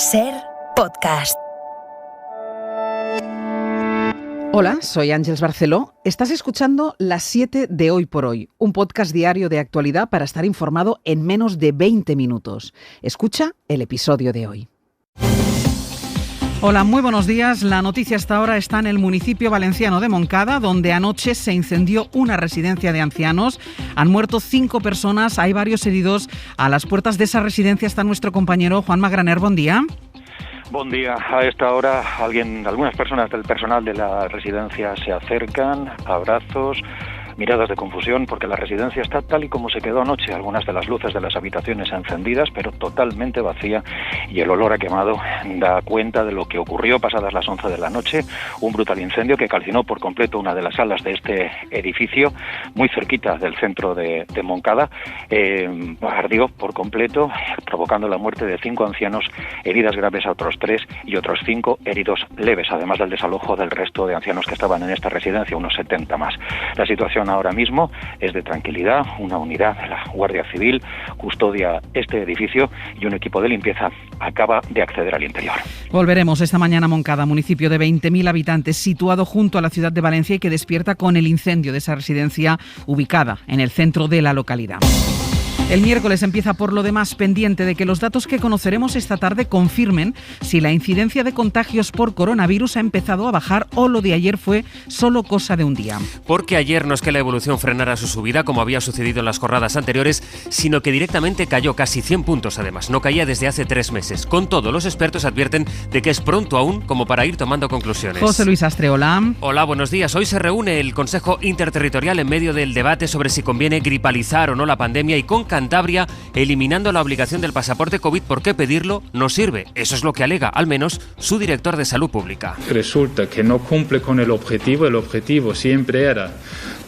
SER Podcast. Hola, soy Ángeles Barceló. Estás escuchando Las 7 de Hoy por Hoy, un podcast diario de actualidad para estar informado en menos de 20 minutos. Escucha el episodio de hoy. Hola, muy buenos días. La noticia hasta ahora está en el municipio valenciano de Montcada, donde anoche se incendió una residencia de ancianos. Han muerto 5 personas, hay varios heridos. A las puertas de esa residencia está nuestro compañero Juan Magraner. Buen día. Buen día. A esta hora algunas personas del personal de la residencia se acercan, abrazos, miradas de confusión, porque la residencia está tal y como se quedó anoche. Algunas de las luces de las habitaciones encendidas, pero totalmente vacía, y el olor a quemado da cuenta de lo que ocurrió pasadas las 11 de la noche. Un brutal incendio que calcinó por completo una de las salas de este edificio, muy cerquita del centro de Montcada. Ardió por completo, provocando la muerte de 5 ancianos, heridas graves a otros 3 y otros 5 heridos leves, además del desalojo del resto de ancianos que estaban en esta residencia, unos 70 más. La situación ahora mismo es de tranquilidad. Una unidad de la Guardia Civil custodia este edificio y un equipo de limpieza acaba de acceder al interior. Volveremos esta mañana a Montcada, municipio de 20.000 habitantes situado junto a la ciudad de Valencia y que despierta con el incendio de esa residencia ubicada en el centro de la localidad. El miércoles empieza por lo demás pendiente de que los datos que conoceremos esta tarde confirmen si la incidencia de contagios por coronavirus ha empezado a bajar o lo de ayer fue solo cosa de un día. Porque ayer no es que la evolución frenara su subida como había sucedido en las jornadas anteriores, sino que directamente cayó casi 100 puntos además. No caía desde hace 3 meses. Con todo, los expertos advierten de que es pronto aún como para ir tomando conclusiones. José Luis Astre, hola. Hola, buenos días. Hoy se reúne el Consejo Interterritorial en medio del debate sobre si conviene gripalizar o no la pandemia y con Cantabria eliminando la obligación del pasaporte COVID porque pedirlo no sirve. Eso es lo que alega, al menos, su director de Salud Pública. Resulta que no cumple con el objetivo. El objetivo siempre era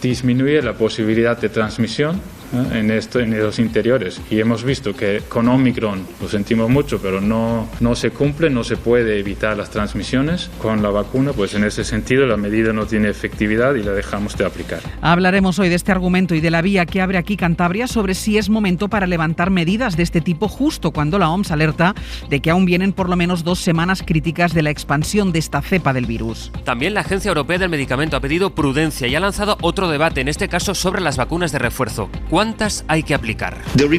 disminuir la posibilidad de transmisión en los interiores, y hemos visto que con Omicron lo sentimos mucho, pero no se cumple, no se puede evitar las transmisiones. Con la vacuna, pues en ese sentido la medida no tiene efectividad y la dejamos de aplicar. Hablaremos hoy de este argumento y de la vía que abre aquí Cantabria sobre si es momento para levantar medidas de este tipo justo cuando la OMS alerta de que aún vienen por lo menos 2 semanas críticas de la expansión de esta cepa del virus. También la Agencia Europea del Medicamento ha pedido prudencia y ha lanzado otro debate, en este caso sobre las vacunas de refuerzo. ¿Cuántas hay que aplicar? El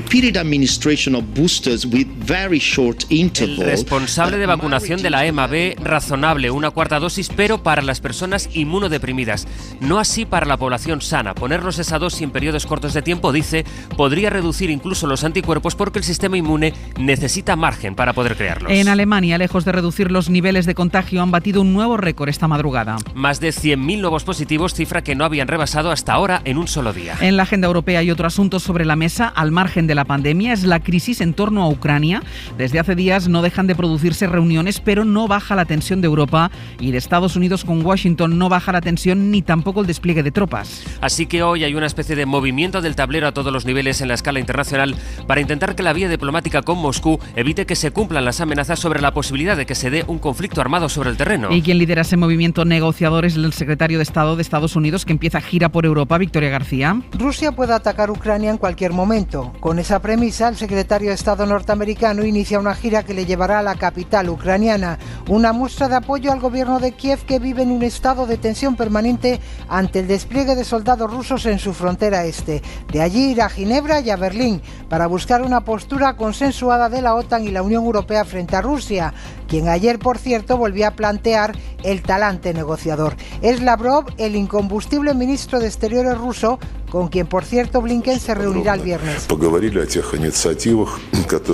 responsable de vacunación de la EMA ve razonable una 4ª dosis, pero para las personas inmunodeprimidas, no así para la población sana. Ponernos esa dosis en periodos cortos de tiempo, dice, podría reducir incluso los anticuerpos porque el sistema inmune necesita margen para poder crearlos. En Alemania, lejos de reducir los niveles de contagio, han batido un nuevo récord esta madrugada. Más de 100.000 nuevos positivos, cifra que no habían rebasado hasta ahora en un solo día. En la agenda europea hay otro asunto sobre la mesa, al margen de la pandemia, es la crisis en torno a Ucrania. Desde hace días no dejan de producirse reuniones, pero no baja la tensión de Europa y de Estados Unidos con Washington. No baja la tensión ni tampoco el despliegue de tropas. Así que hoy hay una especie de movimiento del tablero a todos los niveles en la escala internacional para intentar que la vía diplomática con Moscú evite que se cumplan las amenazas sobre la posibilidad de que se dé un conflicto armado sobre el terreno. ¿Y quién lidera ese movimiento negociador? Es el secretario de Estado de Estados Unidos, que empieza gira por Europa. Victoria García. Rusia puede atacar Ucrania en cualquier momento. Con esa premisa, el secretario de Estado norteamericano inicia una gira que le llevará a la capital ucraniana, una muestra de apoyo al gobierno de Kiev, que vive en un estado de tensión permanente ante el despliegue de soldados rusos en su frontera este. De allí irá a Ginebra y a Berlín para buscar una postura consensuada de la OTAN y la Unión Europea frente a Rusia, quien ayer, por cierto, volvió a plantear el talante negociador. Es Lavrov, el incombustible ministro de Exteriores ruso, con quien, por cierto, Blinken se reunirá el viernes.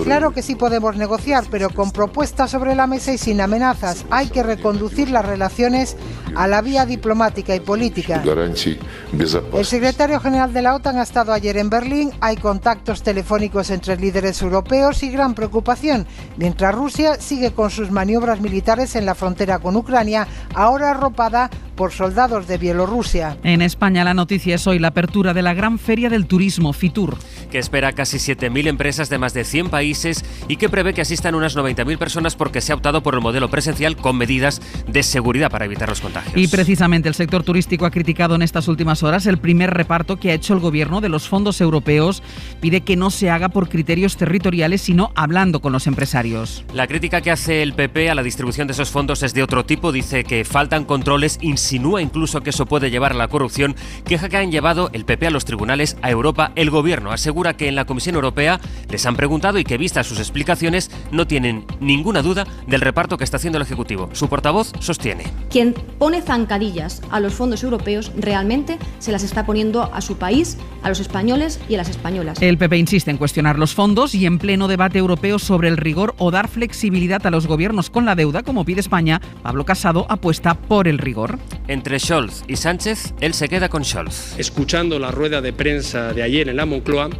Claro que sí podemos negociar, pero con propuestas sobre la mesa y sin amenazas. Hay que reconducir las relaciones a la vía diplomática y política. El secretario general de la OTAN ha estado ayer en Berlín. Hay contactos telefónicos entre líderes europeos y gran preocupación, mientras Rusia sigue con sus maniobras militares en la frontera con Ucrania, ahora arropada por soldados de Bielorrusia. En España la noticia es hoy la apertura de la gran feria del turismo, Fitur, que espera casi 7.000 empresas de más de 100 países y que prevé que asistan unas 90.000 personas porque se ha optado por el modelo presencial con medidas de seguridad para evitar los contagios. Y precisamente el sector turístico ha criticado en estas últimas horas el primer reparto que ha hecho el gobierno de los fondos europeos. Pide que no se haga por criterios territoriales, sino hablando con los empresarios. La crítica que hace el PP a la distribución de esos fondos es de otro tipo. Dice que faltan controles, insinúa incluso que eso puede llevar a la corrupción, queja que han llevado el PP a los tribunales, a Europa. El gobierno asegura que en la Comisión Europea les han preguntado y que, vistas sus explicaciones, no tienen ninguna duda del reparto que está haciendo el Ejecutivo. Su portavoz sostiene: quien pone zancadillas a los fondos europeos realmente se las está poniendo a su país, a los españoles y a las españolas. El PP insiste en cuestionar los fondos y en pleno debate europeo sobre el rigor o dar flexibilidad a los gobiernos con la deuda, como pide España, Pablo Casado apuesta por el rigor. Entre Scholz y Sánchez, él se queda con Scholz. Escuchando la rueda de prensa de ayer en la Moncloa,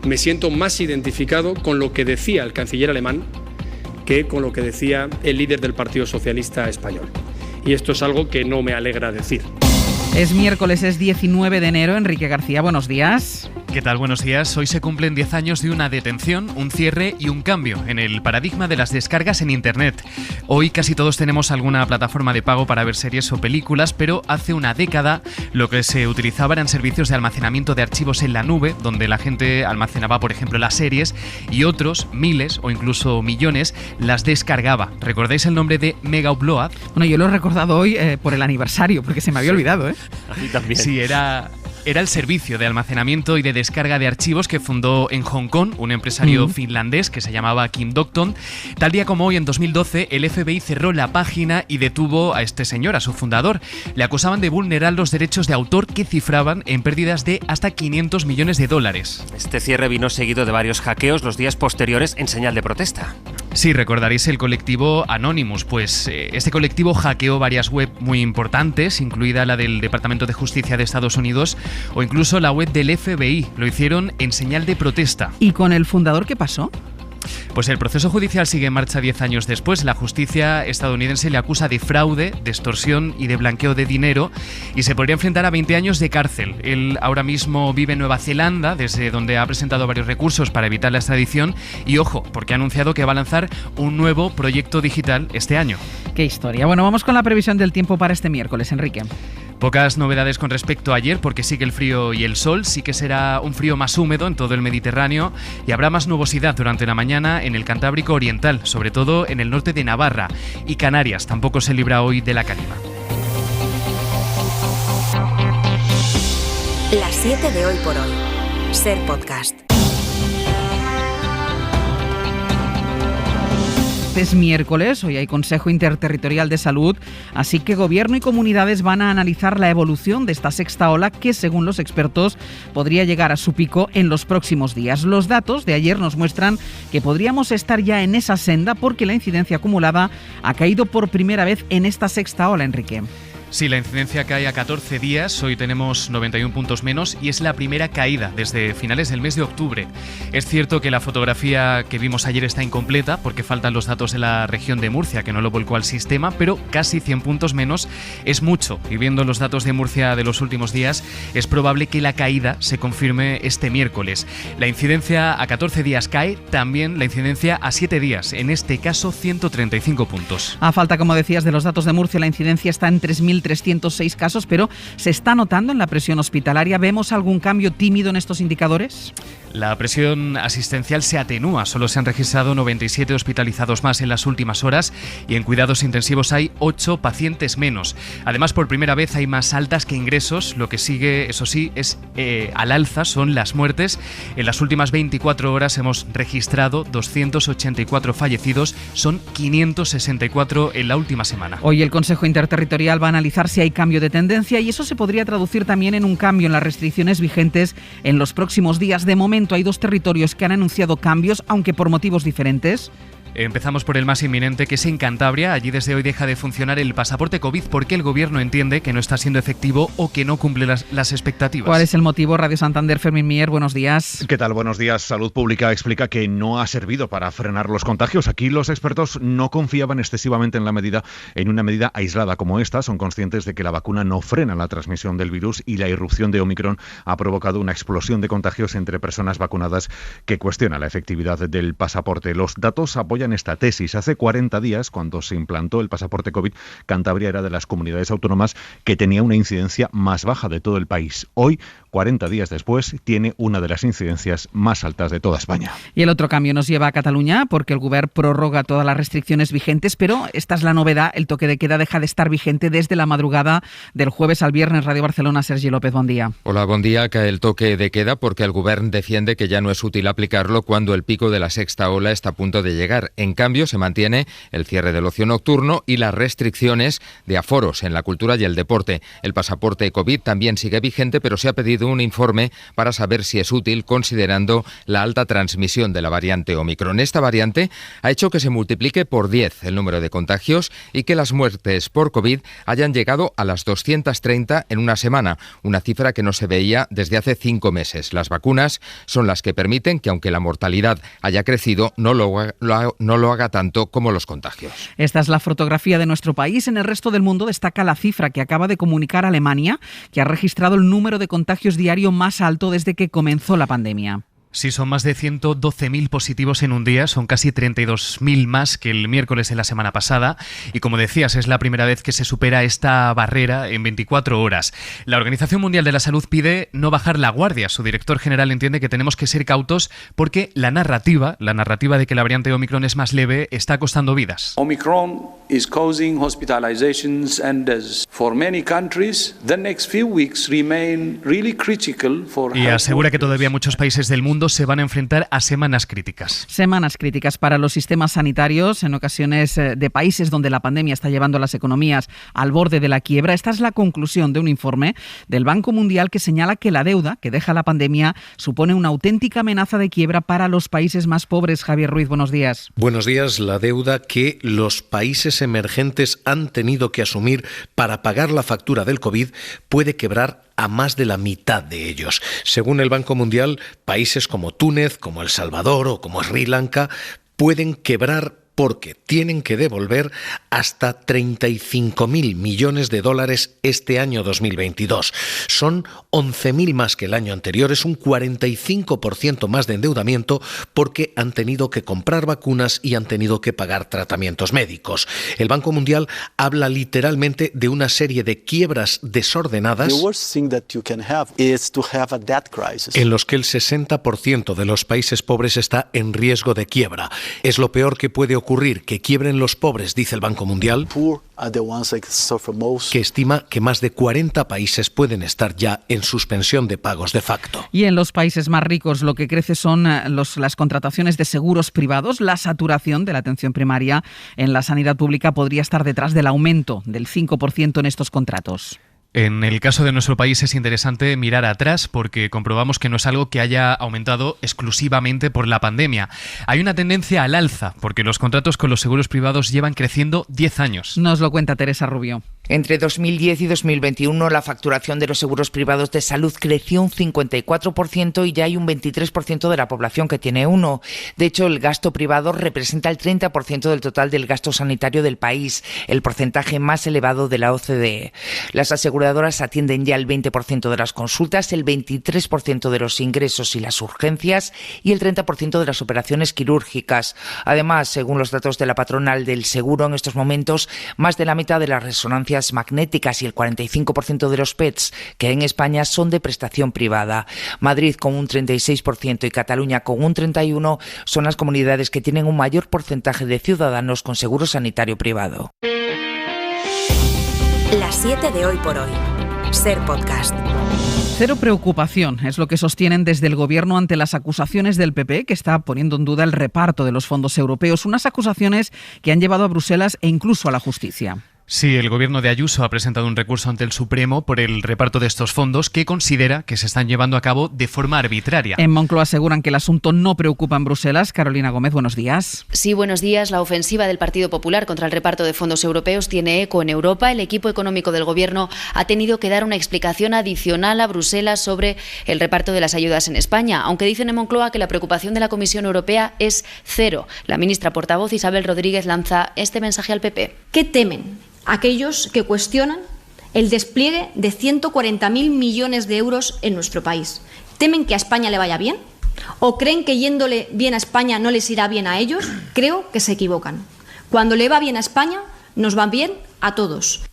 me siento más identificado con lo que decía el canciller alemán que con lo que decía el líder del Partido Socialista español. Y esto es algo que no me alegra decir. Es miércoles, es 19 de enero. Enrique García, buenos días. ¿Qué tal? Buenos días. Hoy se cumplen 10 años de una detención, un cierre y un cambio en el paradigma de las descargas en Internet. Hoy casi todos tenemos alguna plataforma de pago para ver series o películas, pero hace una década lo que se utilizaba eran servicios de almacenamiento de archivos en la nube, donde la gente almacenaba, por ejemplo, las series, y otros, miles o incluso millones, las descargaba. ¿Recordáis el nombre de Mega Upload? Bueno, yo lo he recordado hoy por el aniversario, porque se me había olvidado, ¿eh? A mí también. Sí, era el servicio de almacenamiento y de descarga de archivos que fundó en Hong Kong un empresario finlandés que se llamaba Kim Docton. Tal día como hoy, en 2012, el FBI cerró la página y detuvo a este señor, a su fundador. Le acusaban de vulnerar los derechos de autor que cifraban en pérdidas de hasta $500 millones. Este cierre vino seguido de varios hackeos los días posteriores en señal de protesta. Sí, recordaréis el colectivo Anonymous, pues este colectivo hackeó varias web muy importantes, incluida la del Departamento de Justicia de Estados Unidos o incluso la web del FBI. Lo hicieron en señal de protesta. ¿Y con el fundador qué pasó? Pues el proceso judicial sigue en marcha 10 años después. La justicia estadounidense le acusa de fraude, de extorsión y de blanqueo de dinero y se podría enfrentar a 20 años de cárcel. Él ahora mismo vive en Nueva Zelanda, desde donde ha presentado varios recursos para evitar la extradición y, ojo, porque ha anunciado que va a lanzar un nuevo proyecto digital este año. ¡Qué historia! Bueno, vamos con la previsión del tiempo para este miércoles, Enrique. Pocas novedades con respecto a ayer porque sigue el frío y el sol. Sí que será un frío más húmedo en todo el Mediterráneo y habrá más nubosidad durante la mañana en el Cantábrico Oriental, sobre todo en el norte de Navarra, y Canarias tampoco se libra hoy de la calima. Las 7 de hoy por hoy. Ser podcast. Es miércoles, hoy hay Consejo Interterritorial de Salud, así que Gobierno y comunidades van a analizar la evolución de esta sexta ola que, según los expertos, podría llegar a su pico en los próximos días. Los datos de ayer nos muestran que podríamos estar ya en esa senda porque la incidencia acumulada ha caído por primera vez en esta sexta ola, Enrique. Sí, la incidencia cae a 14 días, hoy tenemos 91 puntos menos y es la primera caída desde finales del mes de octubre. Es cierto que la fotografía que vimos ayer está incompleta porque faltan los datos de la región de Murcia, que no lo volcó al sistema, pero casi 100 puntos menos es mucho. Y viendo los datos de Murcia de los últimos días, es probable que la caída se confirme este miércoles. La incidencia a 14 días cae, también la incidencia a 7 días, en este caso 135 puntos. A falta, como decías, de los datos de Murcia, la incidencia está en 3.306 casos, pero ¿se está notando en la presión hospitalaria? ¿Vemos algún cambio tímido en estos indicadores? La presión asistencial se atenúa, solo se han registrado 97 hospitalizados más en las últimas horas y en cuidados intensivos hay 8 pacientes menos. Además, por primera vez hay más altas que ingresos, lo que sigue, eso sí, es al alza, son las muertes. En las últimas 24 horas hemos registrado 284 fallecidos, son 564 en la última semana. Hoy el Consejo Interterritorial va a analizar si hay cambio de tendencia y eso se podría traducir también en un cambio en las restricciones vigentes en los próximos días. De momento hay 2 territorios que han anunciado cambios, aunque por motivos diferentes. Empezamos por el más inminente, que es en Cantabria. Allí desde hoy deja de funcionar el pasaporte COVID porque el gobierno entiende que no está siendo efectivo o que no cumple las expectativas. ¿Cuál es el motivo? Radio Santander, Fermín Mier, buenos días. ¿Qué tal? Buenos días. Salud Pública explica que no ha servido para frenar los contagios. Aquí los expertos no confiaban excesivamente en una medida aislada como esta. Son conscientes de que la vacuna no frena la transmisión del virus y la irrupción de Omicron ha provocado una explosión de contagios entre personas vacunadas que cuestiona la efectividad del pasaporte. Los datos apoyan esta tesis. Hace 40 días, cuando se implantó el pasaporte COVID, Cantabria era de las comunidades autónomas que tenía una incidencia más baja de todo el país. Hoy, 40 días después, tiene una de las incidencias más altas de toda España. Y el otro cambio nos lleva a Cataluña porque el Govern prorroga todas las restricciones vigentes, pero esta es la novedad, el toque de queda deja de estar vigente desde la madrugada del jueves al viernes. Radio Barcelona, Sergi López, buen día. Hola, buen día. Cae el toque de queda porque el Govern defiende que ya no es útil aplicarlo cuando el pico de la sexta ola está a punto de llegar. En cambio, se mantiene el cierre del ocio nocturno y las restricciones de aforos en la cultura y el deporte. El pasaporte COVID también sigue vigente, pero se ha pedido un informe para saber si es útil considerando la alta transmisión de la variante Omicron. Esta variante ha hecho que se multiplique por 10 el número de contagios y que las muertes por COVID hayan llegado a las 230 en una semana, una cifra que no se veía desde hace 5 meses. Las vacunas son las que permiten que, aunque la mortalidad haya crecido, no lo haga tanto como los contagios. Esta es la fotografía de nuestro país. En el resto del mundo destaca la cifra que acaba de comunicar Alemania, que ha registrado el número de contagios diario más alto desde que comenzó la pandemia. Sí, son más de 112.000 positivos en un día, son casi 32.000 más que el miércoles de la semana pasada y, como decías, es la primera vez que se supera esta barrera en 24 horas. La Organización Mundial de la Salud pide no bajar la guardia. Su director general entiende que tenemos que ser cautos porque la narrativa de que la variante Omicron es más leve está costando vidas. Omicron is causing hospitalizations and deaths. For many countries, the next few weeks remain really critical for. Y asegura que todavía muchos países del mundo se van a enfrentar a semanas críticas. Semanas críticas para los sistemas sanitarios, en ocasiones de países donde la pandemia está llevando a las economías al borde de la quiebra. Esta es la conclusión de un informe del Banco Mundial que señala que la deuda que deja la pandemia supone una auténtica amenaza de quiebra para los países más pobres. Javier Ruiz, buenos días. Buenos días. La deuda que los países emergentes han tenido que asumir para pagar la factura del COVID puede quebrar a más de la mitad de ellos. Según el Banco Mundial, países como Túnez, como El Salvador o como Sri Lanka pueden quebrar porque tienen que devolver hasta 35.000 millones de dólares este año 2022. Son 11.000 más que el año anterior, es un 45% más de endeudamiento porque han tenido que comprar vacunas y han tenido que pagar tratamientos médicos. El Banco Mundial habla literalmente de una serie de quiebras desordenadas en los que el 60% de los países pobres está en riesgo de quiebra. Es lo peor que puede ocurrir que quiebren los pobres, dice el Banco Mundial, que estima que más de 40 países pueden estar ya en suspensión de pagos de facto. Y en los países más ricos lo que crece son las contrataciones de seguros privados. La saturación de la atención primaria en la sanidad pública podría estar detrás del aumento del 5% en estos contratos. En el caso de nuestro país es interesante mirar atrás porque comprobamos que no es algo que haya aumentado exclusivamente por la pandemia. Hay una tendencia al alza porque los contratos con los seguros privados llevan creciendo 10 años. Nos lo cuenta Teresa Rubio. Entre 2010 y 2021 la facturación de los seguros privados de salud creció un 54% y ya hay un 23% de la población que tiene uno. De hecho, el gasto privado representa el 30% del total del gasto sanitario del país, el porcentaje más elevado de la OCDE. Las aseguradoras atienden ya el 20% de las consultas, el 23% de los ingresos y las urgencias y el 30% de las operaciones quirúrgicas. Además, según los datos de la patronal del seguro, en estos momentos más de la mitad de las resonancias magnéticas y el 45% de los PETs que en España son de prestación privada. Madrid con un 36% y Cataluña con un 31% son las comunidades que tienen un mayor porcentaje de ciudadanos con seguro sanitario privado. Las 7 de hoy por hoy. Ser Podcast. Cero preocupación es lo que sostienen desde el Gobierno ante las acusaciones del PP, que está poniendo en duda el reparto de los fondos europeos. Unas acusaciones que han llevado a Bruselas e incluso a la justicia. Sí, el gobierno de Ayuso ha presentado un recurso ante el Supremo por el reparto de estos fondos que considera que se están llevando a cabo de forma arbitraria. En Moncloa aseguran que el asunto no preocupa en Bruselas. Carolina Gómez, buenos días. Sí, buenos días. La ofensiva del Partido Popular contra el reparto de fondos europeos tiene eco en Europa. El equipo económico del gobierno ha tenido que dar una explicación adicional a Bruselas sobre el reparto de las ayudas en España, aunque dicen en Moncloa que la preocupación de la Comisión Europea es cero. La ministra portavoz Isabel Rodríguez lanza este mensaje al PP. ¿Qué temen aquellos que cuestionan el despliegue de 140.000 millones de euros en nuestro país? ¿Temen que a España le vaya bien? ¿O creen que yéndole bien a España no les irá bien a ellos? Creo que se equivocan. Cuando le va bien a España, nos va bien a todos.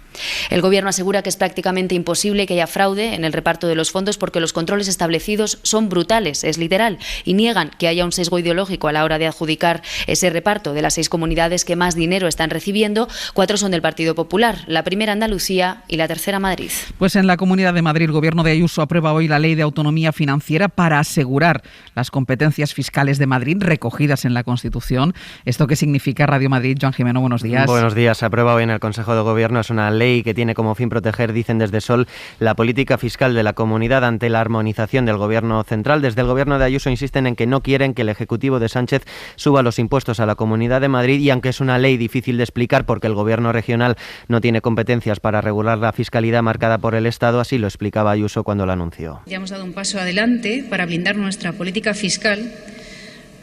El Gobierno asegura que es prácticamente imposible que haya fraude en el reparto de los fondos porque los controles establecidos son brutales, es literal, y niegan que haya un sesgo ideológico a la hora de adjudicar ese reparto. De las 6 comunidades que más dinero están recibiendo, 4 son del Partido Popular, la primera Andalucía y la tercera Madrid. Pues en la Comunidad de Madrid el Gobierno de Ayuso aprueba hoy la Ley de Autonomía Financiera para asegurar las competencias fiscales de Madrid recogidas en la Constitución. ¿Esto qué significa? Radio Madrid, Joan Jimeno, buenos días. Buenos días. Se aprueba hoy en el Consejo de Gobierno. Es una ley que tiene como fin proteger, dicen desde Sol, la política fiscal de la comunidad ante la armonización del Gobierno central. Desde el Gobierno de Ayuso insisten en que no quieren que el Ejecutivo de Sánchez suba los impuestos a la Comunidad de Madrid, y aunque es una ley difícil de explicar porque el Gobierno regional no tiene competencias para regular la fiscalidad marcada por el Estado, así lo explicaba Ayuso cuando la anunció. Ya hemos dado un paso adelante para blindar nuestra política fiscal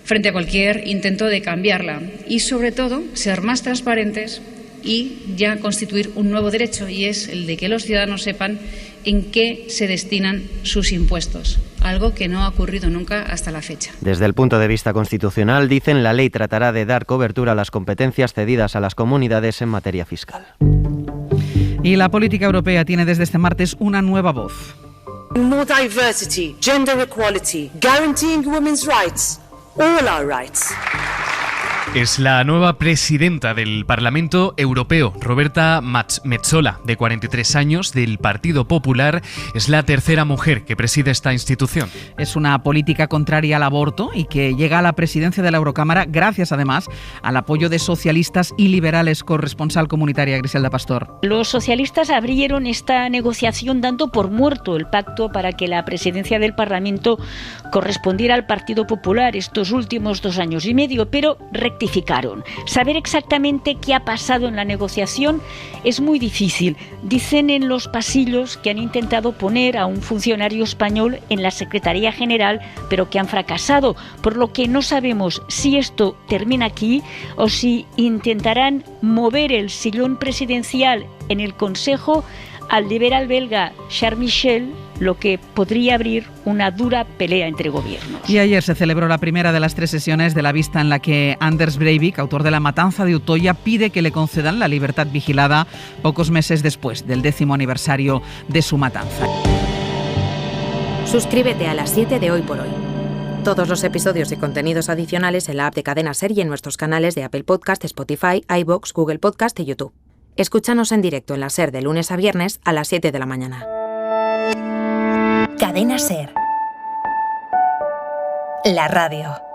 frente a cualquier intento de cambiarla y, sobre todo, ser más transparentes y ya constituir un nuevo derecho, y es el de que los ciudadanos sepan en qué se destinan sus impuestos, algo que no ha ocurrido nunca hasta la fecha. Desde el punto de vista constitucional, dicen, la ley tratará de dar cobertura a las competencias cedidas a las comunidades en materia fiscal. Y la política europea tiene desde este martes una nueva voz. More diversity, gender equality, guaranteeing women's rights, all our rights. Es la nueva presidenta del Parlamento Europeo, Roberta Metsola, de 43 años, del Partido Popular. Es la tercera mujer que preside esta institución. Es una política contraria al aborto y que llega a la presidencia de la Eurocámara gracias, además, al apoyo de socialistas y liberales. Corresponsal comunitaria Griselda Pastor. Los socialistas abrieron esta negociación dando por muerto el pacto para que la presidencia del Parlamento correspondiera al Partido Popular estos últimos 2 años y medio, pero rectificaron. Saber exactamente qué ha pasado en la negociación es muy difícil. Dicen en los pasillos que han intentado poner a un funcionario español en la Secretaría General, pero que han fracasado, por lo que no sabemos si esto termina aquí o si intentarán mover el sillón presidencial en el Consejo al liberal belga Charles Michel, lo que podría abrir una dura pelea entre gobiernos. Y ayer se celebró la primera de las 3 sesiones de la vista en la que Anders Breivik, autor de la matanza de Utoya, pide que le concedan la libertad vigilada pocos meses después del 10º aniversario de su matanza. Suscríbete a Las 7 de Hoy por Hoy. Todos los episodios y contenidos adicionales en la app de Cadena SER y en nuestros canales de Apple Podcast, Spotify, iVoox, Google Podcast y YouTube. Escúchanos en directo en la SER de lunes a viernes a las 7 de la mañana. Cadena SER. La radio.